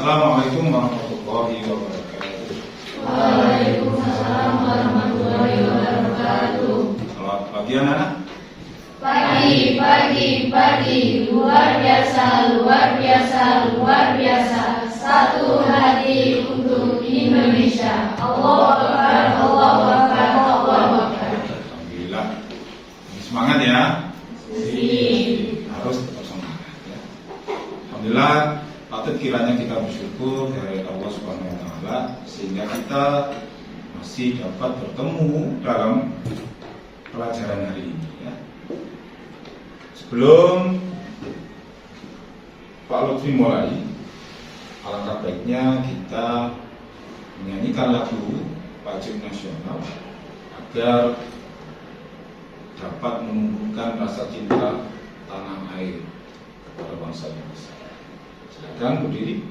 Assalamualaikum warahmatullahi wabarakatuh. Waalaikumsalam warahmatullahi wabarakatuh. Selamat pagi anak-anak. Pagi. Luar biasa. Satu hati untuk Indonesia. Allahu Akbar. Alhamdulillah. Semangat ya. Harus tetap semangat ya. Alhamdulillah, patut kiranya kita bersyukur kepada Allah Subhanahu wa taala sehingga kita masih dapat bertemu dalam pelajaran hari ini ya. Sebelum Pak Lutfi mulai, alangkah baiknya kita menyanyikan lagu wajib nasional agar dapat menumbuhkan rasa cinta tanah air kepada bangsa Indonesia. Silakan berdiri.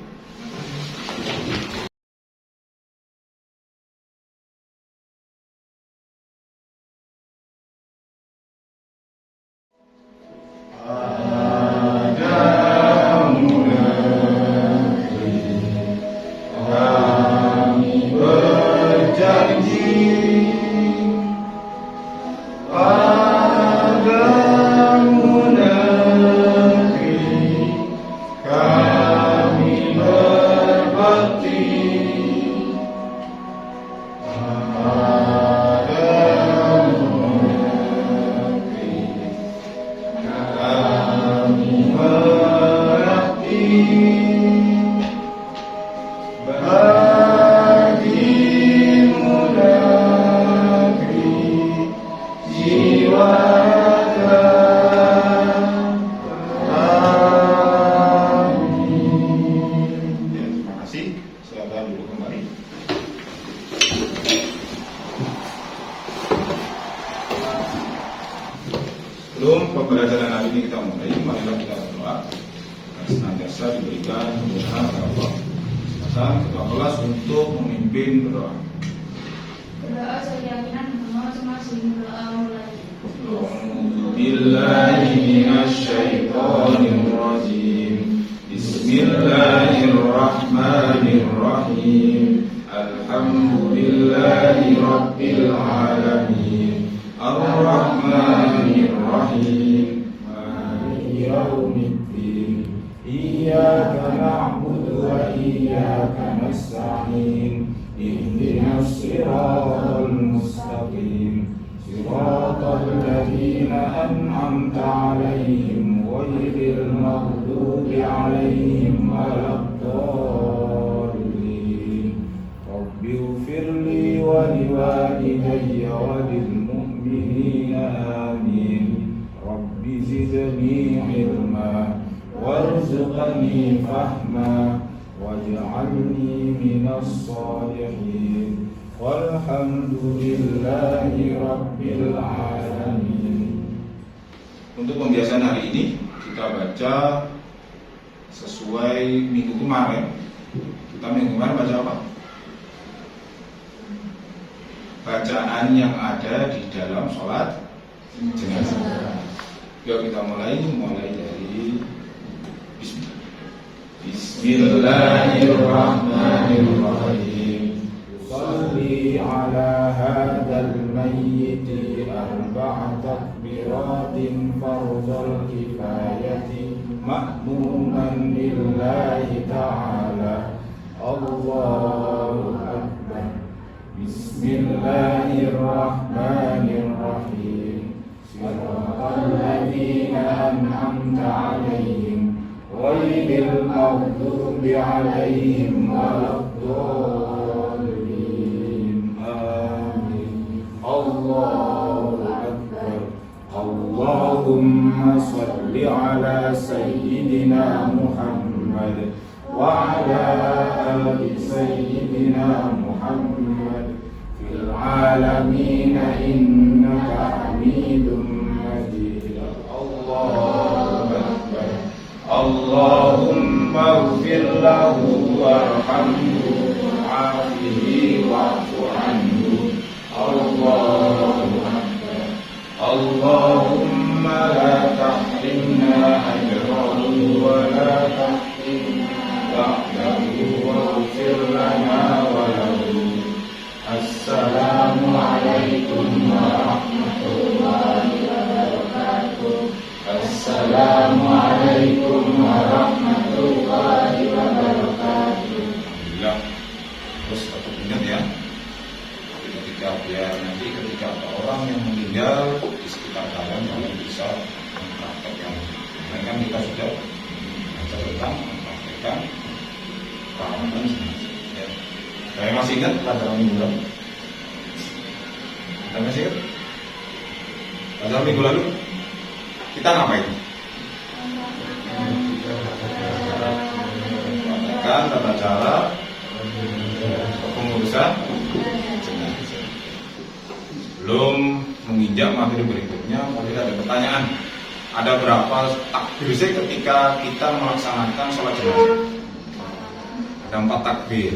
Sebelum pembelajaran hari ini kita mulai, marilah kita berdoa agar senantiasa diberikan kemudahan oleh Allah. Silakan ketua kelas untuk memimpin berdoa. Berdoa sekeyakinan masing-masing. Berdoa mulai. Billahi minasyaitonir rajim. Bismillahirrahmanirrahim. Alhamdulillahi rabbil alamin. Ar-Rahmanir-Rahim. Maliki yaumiddin. Iyyaka na'budu wa iyyaka nasta'in. Ihdinas siratal mustaqim. Siratal ladzina an'amta 'alaihim ghairil maghdubi 'alaihim waladdallin. Rabbighfirli wa liwalidayya wa lil آمين. رب زدني علما وارزقني فهما واجعلني من الصالحين والحمد لله رب العالمين. Untuk pembiasaan hari ini kita baca sesuai minggu kemarin. Kita minggu kemarin baca apa? Bacaan yang ada di dalam sholat jenazah. Yuk kita mulai dari Bismillahirrahmanirrahim. Shalli ala hadzal mayyiti arba'a takbiratin fardhul kifayati ma'muman lillahi ta'ala. Allahu akbar. Bismillahirrahmanirrahim. Siratal ladzina an'amta 'alaihim ghairil maghdubi 'alaihim waladdallin. Amin. Allahu akbar. Allahumma shalli 'ala sayyidina Muhammad wa 'ala ali sayyidina Muhammad fil alamin innaka Hamidum Majid. Allahu akbar. Allahumma ighfir lahu warhamhu wa'afihi wa'fu anhu. Allahu akbar. Allahumma la tahrimna ajrahu wa la tahrimna ba'dahu. Saya masih ingat pelajaran minggu lalu. Anda masih ingat? Pelajaran minggu lalu kita ngapain? Praktekkan tata cara pengurusan jenazah. Sebelum menginjak materi berikutnya, mungkin ada pertanyaan. Ada berapa takbir sih ketika kita melaksanakan sholat jenazah? Ada 4 takbir.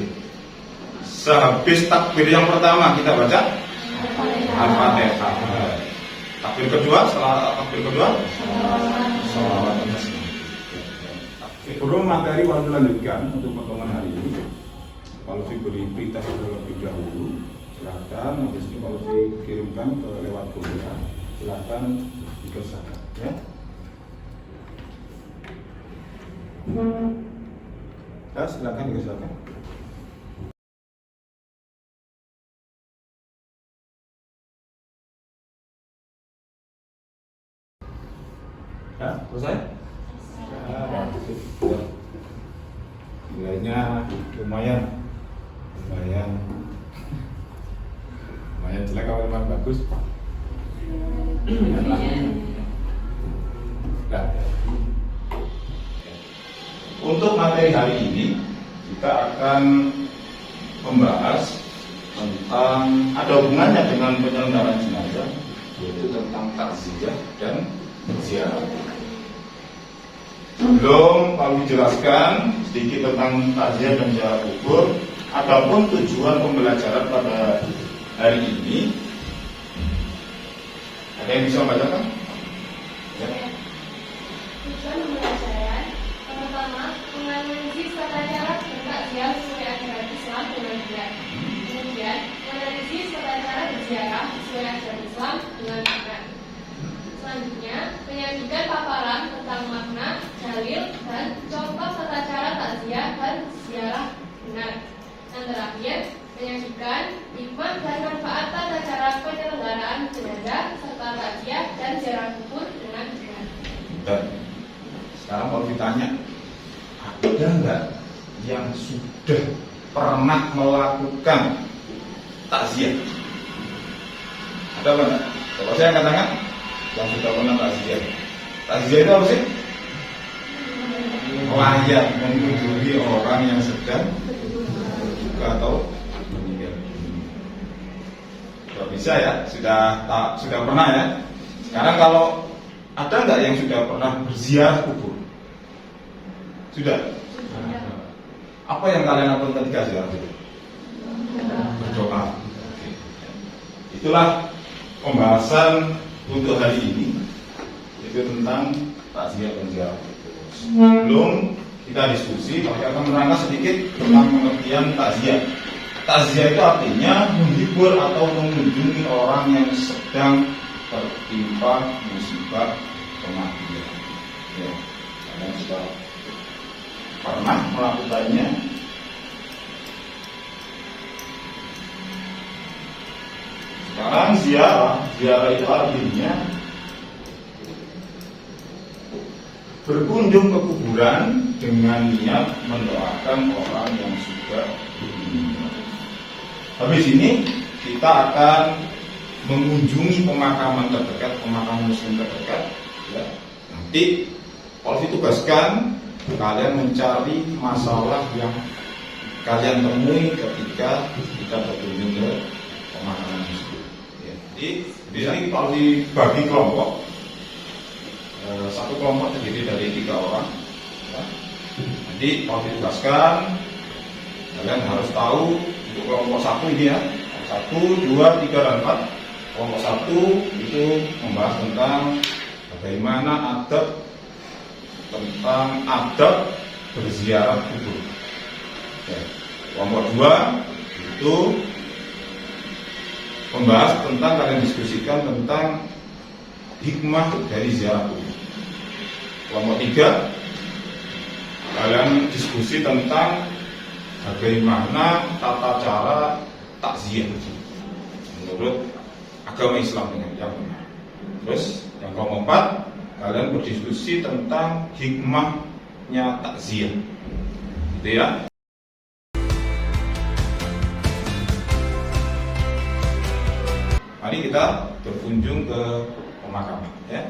Sehabis takbir yang pertama kita baca Al-Fatihah. Takbir kedua, setelah takbir kedua sholawat. Sebelum materi baru dilanjutkan untuk pertemuan hari ini, kalau diberi perintah terlebih dahulu, silakan. Habis ini kalau dikirimkan ke lewat kuliah, silakan dikerjakan. Ya. Ya, silakan dikerjakan. Ya, selesai? Ya, nilainya lumayan jelek kalau memang bagus. Nah, untuk materi hari ini kita akan membahas tentang ada hubungannya dengan penyelenggaraan jenazah, yaitu tentang takziah dan ziarah. Belum kalau dijelaskan sedikit tentang takziah dan ziarah kubur. Adapun tujuan pembelajaran pada hari ini, ada yang bisa membacakan? Ya. Tujuan pembelajaran pertama, menganalisis tata cara bertakziah sesuai ajaran Islam dengan benar. Kemudian, menganalisis tata cara berziarah sesuai ajaran Islam dengan benar. Selanjutnya, menyajikan paparan tentang makna, dalil, dan contoh tata cara takziah dan ziarah benar. Dan terakhir, menyajikan hikmah dan manfaat tata cara penyelenggaraan jenazah serta takziah dan ziarah kubur dengan benar. Dan sekarang kalau ditanya, ada nggak yang sudah pernah melakukan takziah? Ada apa enggak? Kalau saya katakan yang sudah pernah takziah. Takziah itu apa sih? Layak mengunjungi orang yang sedang berduka atau meninggal. Sudah bisa ya? Sudah pernah ya? Sekarang kalau ada nggak yang sudah pernah berziarah kubur? Sudah? Apa yang kalian lakukan ketika ziarah kubur? Berdoa. Itulah pembahasan untuk hari ini, itu tentang takziah dan ziarah kubur. Sebelum kita diskusi, kita akan merangkai sedikit tentang pengertian takziah. Takziah itu artinya menghibur atau mengunjungi orang yang sedang tertimpa musibah kematian. Ya, kalian sudah pernah melakukannya. Sekarang ziarah itu artinya berkunjung ke kuburan dengan niat mendoakan orang yang sudah meninggal. Habis ini kita akan mengunjungi pemakaman terdekat, pemakaman muslim terdekat. Ya. Nanti kalau ditugaskan kalian mencari masalah yang kalian temui ketika kita berkunjung ke pemakaman muslim. Ya. Jadi di sini kalau dibagi kelompok, satu kelompok terdiri dari 3 orang. Ya. Nanti kalau ditugaskan kalian harus tahu untuk kelompok 1 ini ya, 1, 2, 3, dan 4. Kelompok 1 itu membahas tentang bagaimana adab berziarah kubur. Ya. Kelompok 2 itu membahas tentang, kalian diskusikan tentang hikmah dari ziarah kubur. Kelompok 3 kalian diskusi tentang bagaimana tata cara takziah menurut agama Islam dengan yang benar. Terus yang kelompok 4 kalian berdiskusi tentang hikmahnya takziah. Gitu ya. Mari kita berkunjung ke pemakaman ya.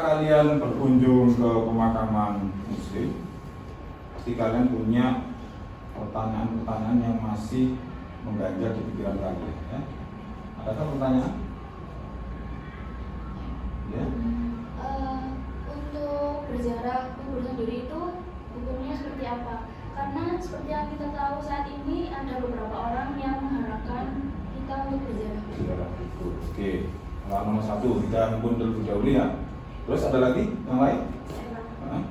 Kalian berkunjung ke pemakaman muslim, pasti kalian punya pertanyaan-pertanyaan yang masih mengganjal di pikiran kalian ya. Adakah pertanyaan? Ya. Untuk berziarah kubur sendiri itu hukumnya seperti apa? Karena seperti yang kita tahu saat ini ada beberapa orang yang mengharapkan kita untuk berziarah. Ziarah kubur. Oke. Kalau nomor 1 kita hukum terlebih dahulu ya. Terus ada lagi yang lain? Hah?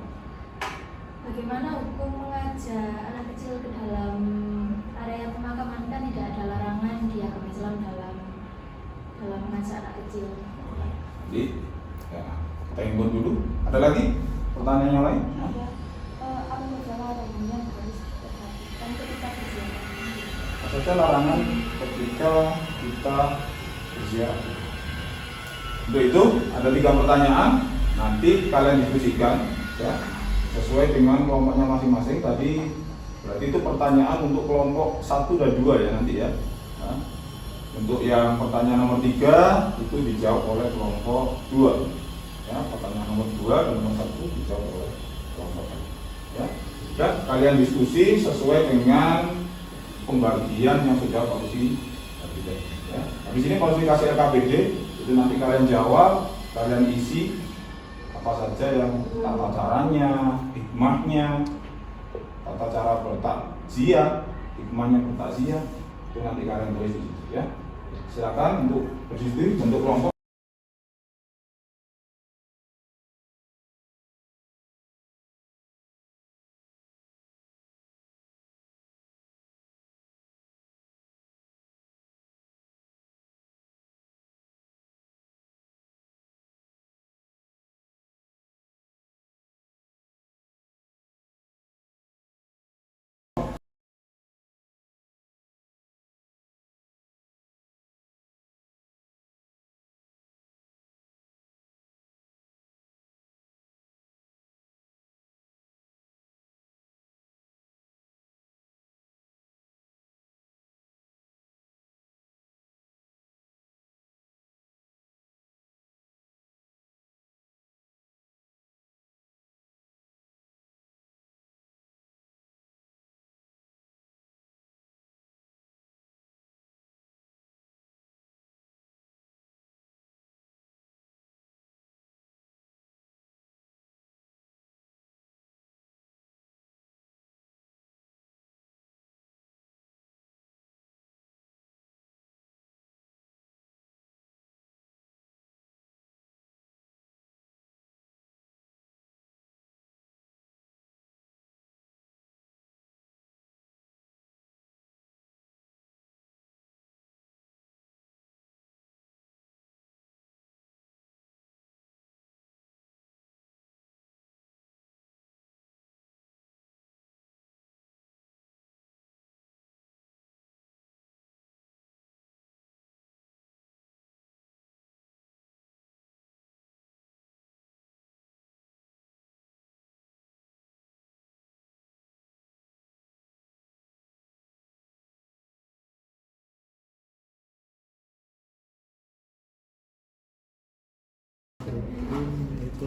Bagaimana hukum mengajak anak kecil ke dalam area pemakaman? Kan tidak ada larangan di agama Islam dalam mengajak anak kecil. Jadi ya, kita himpun dulu. Ada lagi pertanyaan yang lain? Ada apa saja larangannya harus diperhatikan ketika berziarah? Apa saja larangan ketika kita berziarah? Untuk itu ada 3 pertanyaan. Nanti kalian diskusikan ya, sesuai dengan kelompoknya masing-masing. Tadi berarti itu pertanyaan untuk kelompok 1 dan 2 ya nanti ya. Nah, untuk yang pertanyaan nomor 3 itu dijawab oleh kelompok 2 ya. Pertanyaan nomor 2 dan nomor 1 dijawab oleh kelompok 1 ya. Dan kalian diskusi sesuai dengan pembagian yang sudah polisi tadi ya. Habis ini polisi kasih LKPD, itu nanti kalian jawab, kalian isi apa saja yang tata caranya, hikmahnya, tata cara bertakziah, hikmahnya bertakziah, itu nanti kalian tulis di situ ya. Silakan untuk berdiskusi bentuk kelompok.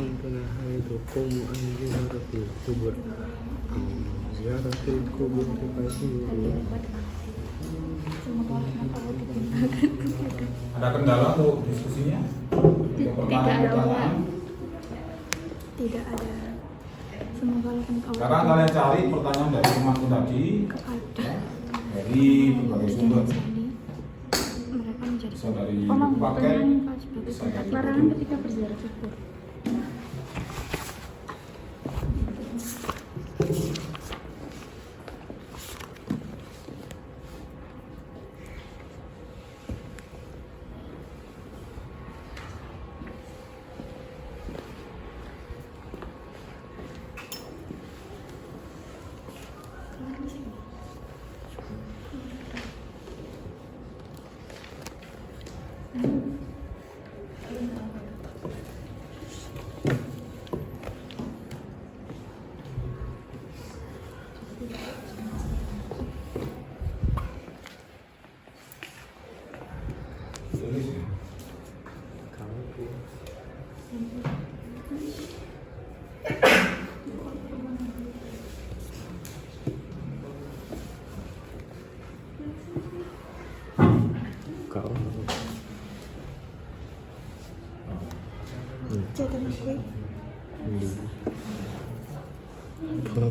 نهيتكم عن زيارة القبور أو زيارة القبور فزوروا. Ada kendala untuk diskusinya? Tidak ada. Tidak ada. Semoga engkau Sekarang kalian cari pertanyaan dari temanku tadi kepada dari berbagai sumber. mereka menjadi Bisa dari pemangku paket, pertanyaan sebagai bisa dari larangan buku. ketika berziarah kubur. Kau Jatuh aku. Kalau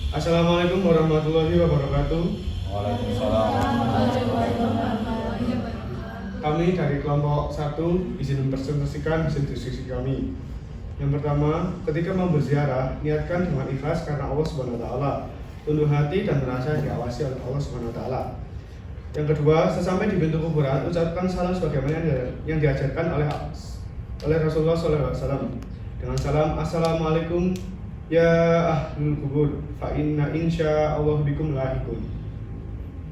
Assalamualaikum warahmatullahi wabarakatuh. Waalaikumsalam. Kami dari kelompok 1 izin mempresentasikan hasil diskusi kami. Yang pertama, ketika mau berziarah, niatkan dengan ikhlas karena Allah Subhanahu wa taala. Tunduk hati dan merasa diawasi oleh Allah Subhanahu wa taala. Yang kedua, sesampai di pintu kuburan, ucapkan salam sebagaimana yang diajarkan oleh Rasulullah SAW. Dengan salam, Assalamualaikum ya ahlul kubur, fa inna insya Allah bikum lahiqun.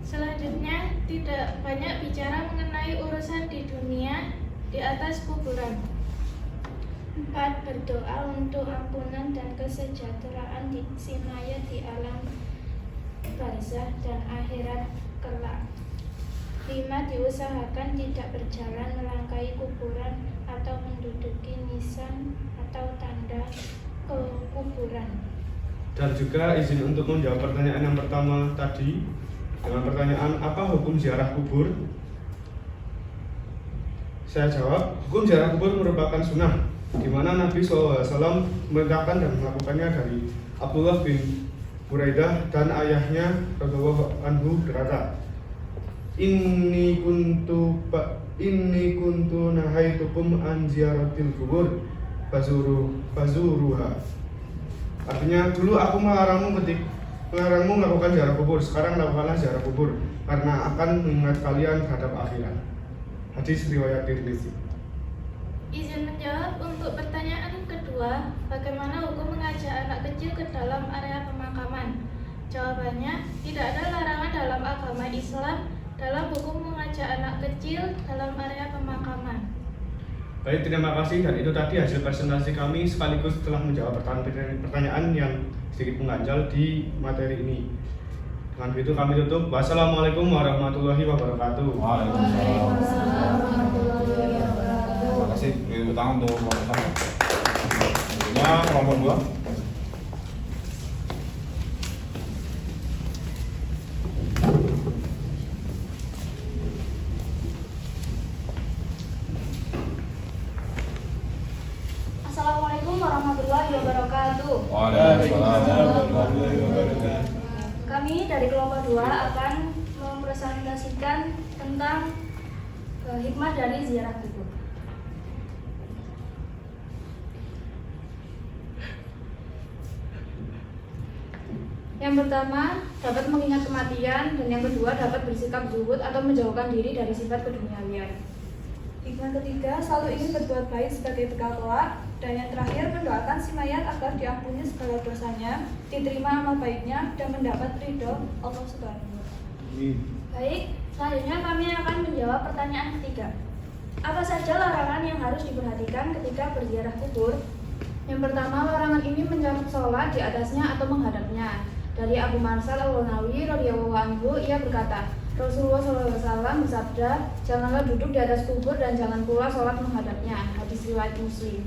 Selanjutnya, tidak banyak bicara mengenai urusan di dunia di atas kuburan. 4. Berdoa untuk ampunan dan kesejahteraan di sinaya di alam barzah dan akhirat kelak. 5. Diusahakan tidak berjalan melangkahi kuburan atau menduduki nisan atau tanda ke kuburan. Dan juga izin untuk menjawab pertanyaan yang pertama tadi dengan pertanyaan apa hukum ziarah kubur. Saya jawab, hukum ziarah kubur merupakan sunnah di mana Nabi SAW memerintahkan dan melakukannya dari Abdullah bin Buraidah dan ayahnya radhiyallahu anhu berkata, Inni kuntu nahaitukum an ziyaratil kubur fazuruha. Artinya, dulu aku melarangmu melakukan ziarah kubur, sekarang lakukanlah ziarah kubur karena akan mengingat kalian terhadap akhirat. Hadis riwayat Tirmizi. Izin menjawab untuk pertanyaan kedua, bagaimana hukum mengajak anak kecil ke dalam area pemakaman? Jawabannya, tidak ada larangan dalam agama Islam dalam hukum mengajak anak kecil dalam area pemakaman. Baik, terima kasih. Dan itu tadi hasil presentasi kami sekaligus telah menjawab pertanyaan yang sedikit mengganjal di materi ini. Dengan begitu kami tutup. Wassalamualaikum warahmatullahi wabarakatuh. Waalaikumsalam. Terima kasih. Beri tangan untuk kelompok pertama. Selanjutnya kelompok 2. Assalamualaikum warahmatullahi wabarakatuh. Waalaikumsalam warahmatullahi wabarakatuh. Kami dari kelompok 2 akan mempresentasikan tentang hikmah dari ziarah kubur. Yang pertama, dapat mengingat kematian, dan yang kedua dapat bersikap zuhud atau menjauhkan diri dari sifat keduniawian. Hikmah ketiga, selalu ingin berbuat baik sebagai bekal kelak, dan yang terakhir mendoakan si mayat agar diampuni segala dosanya, diterima amal baiknya, dan mendapat ridho Allah Subhanahu wa Ta'ala. Baik, selanjutnya kami akan menjawab pertanyaan ketiga. Apa saja larangan yang harus diperhatikan ketika berziarah kubur? Yang pertama, larangan ini mencakup sholat di atasnya atau menghadapnya. Dari Abu Mansal Al-Nawawi radhiyallahu anhu, ia berkata, Rasulullah SAW bersabda, janganlah duduk di atas kubur dan jangan pula sholat menghadapnya. Hadis riwayat Muslim.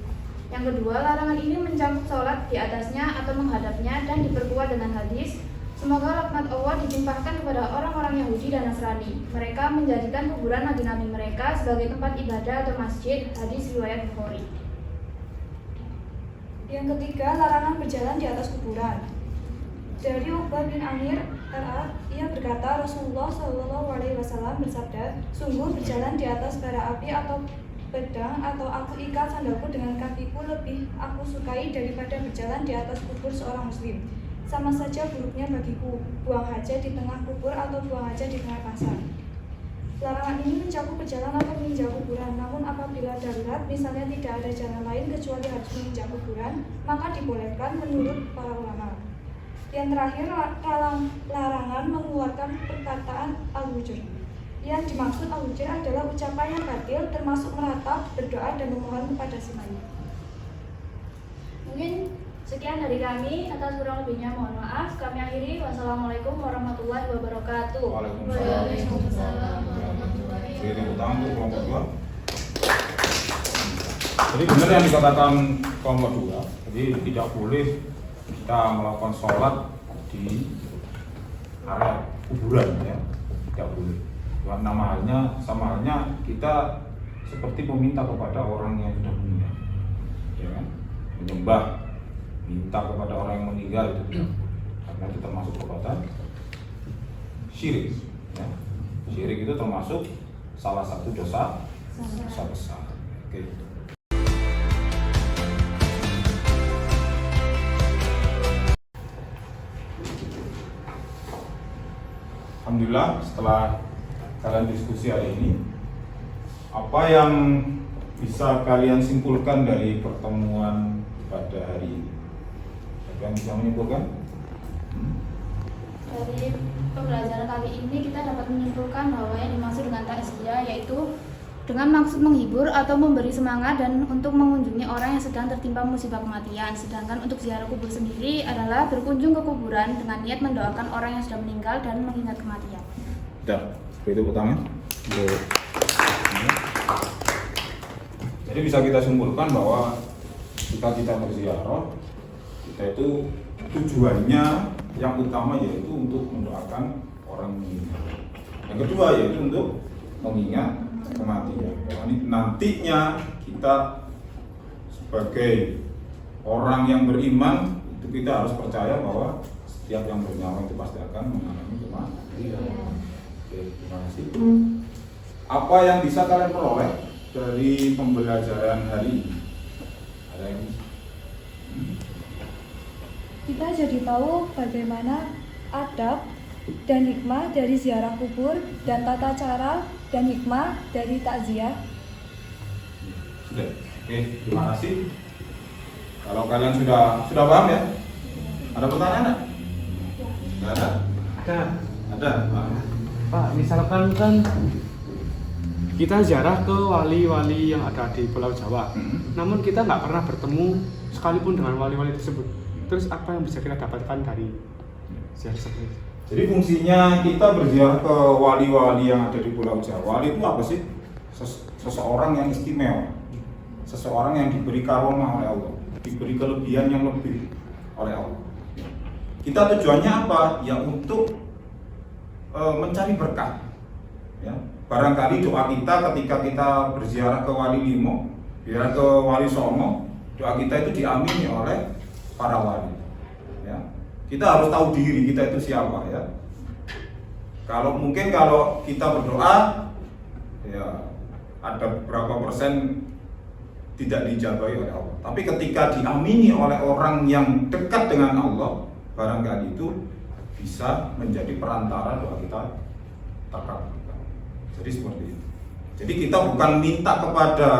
Yang kedua, larangan ini mencakup sholat di atasnya atau menghadapnya dan diperkuat dengan hadis, semoga laknat Allah ditimpahkan kepada orang-orang Yahudi dan Nasrani. Mereka menjadikan kuburan nabi-nabi mereka sebagai tempat ibadah atau masjid. Hadis riwayat Bukhari. Yang ketiga, larangan berjalan di atas kuburan. Dari Uqbah bin Amir RA, ia berkata, Rasulullah SAW bersabda, sungguh berjalan di atas bara api atau pedang atau aku ikat sandalku dengan kakiku lebih aku sukai daripada berjalan di atas kubur seorang muslim. Sama saja buruknya bagiku, buang hajat di tengah kubur atau buang hajat di tengah pasar. Larangan ini mencakup berjalan atau menginjak kuburan, namun apabila darurat, misalnya tidak ada jalan lain kecuali harus menginjak kuburan, maka dibolehkan menurut para ulama. Yang terakhir, larangan mengeluarkan perkataan al-wujur. Yang dimaksud al-wujur adalah ucapan yang batil, termasuk meratap, berdoa, dan memohon kepada si mayit. Mungkin sekian dari kami, atas kurang lebihnya mohon maaf. Kami akhiri. Wassalamualaikum warahmatullahi wabarakatuh. Waalaikumsalam. Jadi utama untuk kelompok 2. Jadi benar yang dikatakan kelompok 2. Jadi tidak boleh kita melakukan sholat di area kuburan, ya, tidak boleh. Nama halnya, sama halnya kita seperti meminta kepada orang yang sudah meninggal, ya kan? Menyembah, minta kepada orang yang meninggal itu tidak, karena itu termasuk perbuatan syirik. Ya. Syirik itu termasuk salah satu dosa besar. Oke. Alhamdulillah, setelah kalian diskusi hari ini, apa yang bisa kalian simpulkan dari pertemuan pada hari ini? Kalian bisa menyimpulkan? Dari pembelajaran kali ini kita dapat menyimpulkan bahwa yang dimaksud dengan takziah yaitu dengan maksud menghibur atau memberi semangat dan untuk mengunjungi orang yang sedang tertimpa musibah kematian. Sedangkan untuk ziarah kubur sendiri adalah berkunjung ke kuburan dengan niat mendoakan orang yang sudah meninggal dan mengingat kematian. Sudah, itu pertama. Jadi bisa kita simpulkan bahwa jika kita berziarah, kita itu tujuannya yang utama yaitu untuk mendoakan orang meninggal. Yang kedua yaitu untuk mengingat kematian. Karena nantinya kita sebagai orang yang beriman itu kita harus percaya bahwa setiap yang bernyawa itu pasti akan mengalami kematian. Oke, terima kasih. Apa yang bisa kalian peroleh dari pembelajaran hari ini? Ada yang Kita jadi tahu bagaimana adab dan hikmah dari ziarah kubur dan tata cara dan hikmah dari takziah. Sudah. Oke, terima kasih. Kalau kalian sudah paham ya? Ada pertanyaan enggak? Enggak ada? Ada. Pak, misalkan kan kita ziarah ke wali-wali yang ada di Pulau Jawa, namun kita nggak pernah bertemu sekalipun dengan wali-wali tersebut. Terus apa yang bisa kita dapatkan dari ziarah seperti itu? Jadi fungsinya kita berziarah ke wali-wali yang ada di Pulau Jawa. Wali itu apa sih? Seseorang yang istimewa, seseorang yang diberi karomah oleh Allah, diberi kelebihan yang lebih oleh Allah. Kita tujuannya apa? Ya untuk mencari berkah. Ya. Barangkali doa kita ketika kita berziarah ke Wali Limo, ziarah ke Wali Songo, doa kita itu diamini oleh para wali. Ya. Kita harus tahu diri kita itu siapa ya. Kalau kita berdoa, ya ada berapa persen tidak dijabahi oleh Allah. Tapi ketika diamini oleh orang yang dekat dengan Allah, barangkali itu bisa menjadi perantara doa kita terkabul. Jadi seperti itu. Jadi kita bukan minta kepada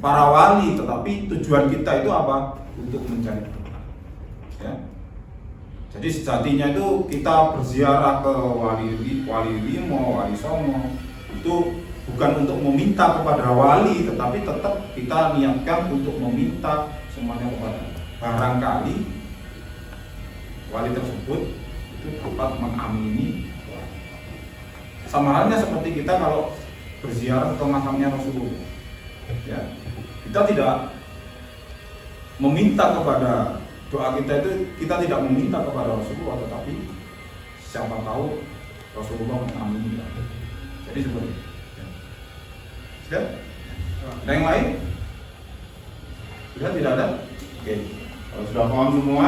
para wali, tetapi tujuan kita itu apa? Untuk mencari berkah. Ya. Jadi sejatinya itu kita berziarah ke Wali Limo, Wali Songo itu bukan untuk meminta kepada wali, tetapi tetap kita niatkan untuk meminta semuanya kepada barangkali wali tersebut itu dapat mengamini. Sama halnya seperti kita kalau berziarah ke makamnya Rasulullah, ya, kita tidak meminta kepada doa kita itu, kita tidak meminta kepada Rasulullah, tetapi siapa tahu Rasulullah mengamini. Jadi seperti itu. Sudah? Ada yang lain? Sudah, tidak ada? Oke. Kalau sudah paham semua,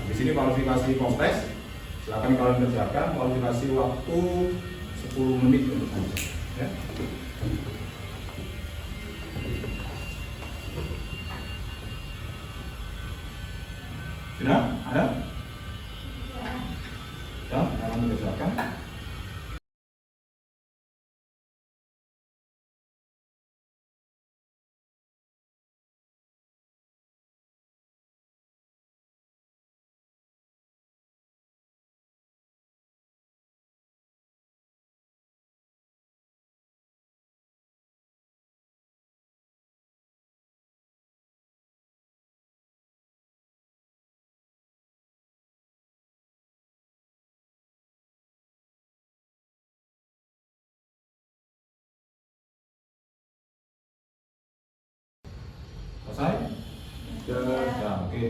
di sini kualifikasi kompleks. Silakan kalian kerjakan. Kualifikasi waktu 10 menit untuk saja. Ya. Sudah? Ada? Sudah? Kalian kerjakan. Selesai? Ya, oke.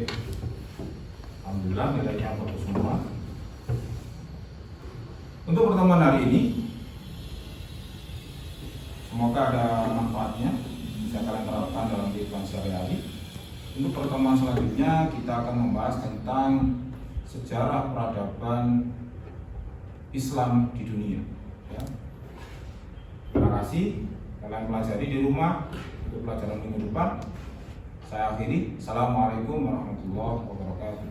Alhamdulillah nilainya bagus semua. Untuk pertemuan hari ini, semoga ada manfaatnya, bisa kalian terapkan dalam kehidupan sehari-hari. Untuk pertemuan selanjutnya kita akan membahas tentang sejarah peradaban Islam di dunia. Ya. Terima kasih. Kalian pelajari di rumah untuk pelajaran minggu depan. Saya akhiri. Assalamualaikum warahmatullahi wabarakatuh.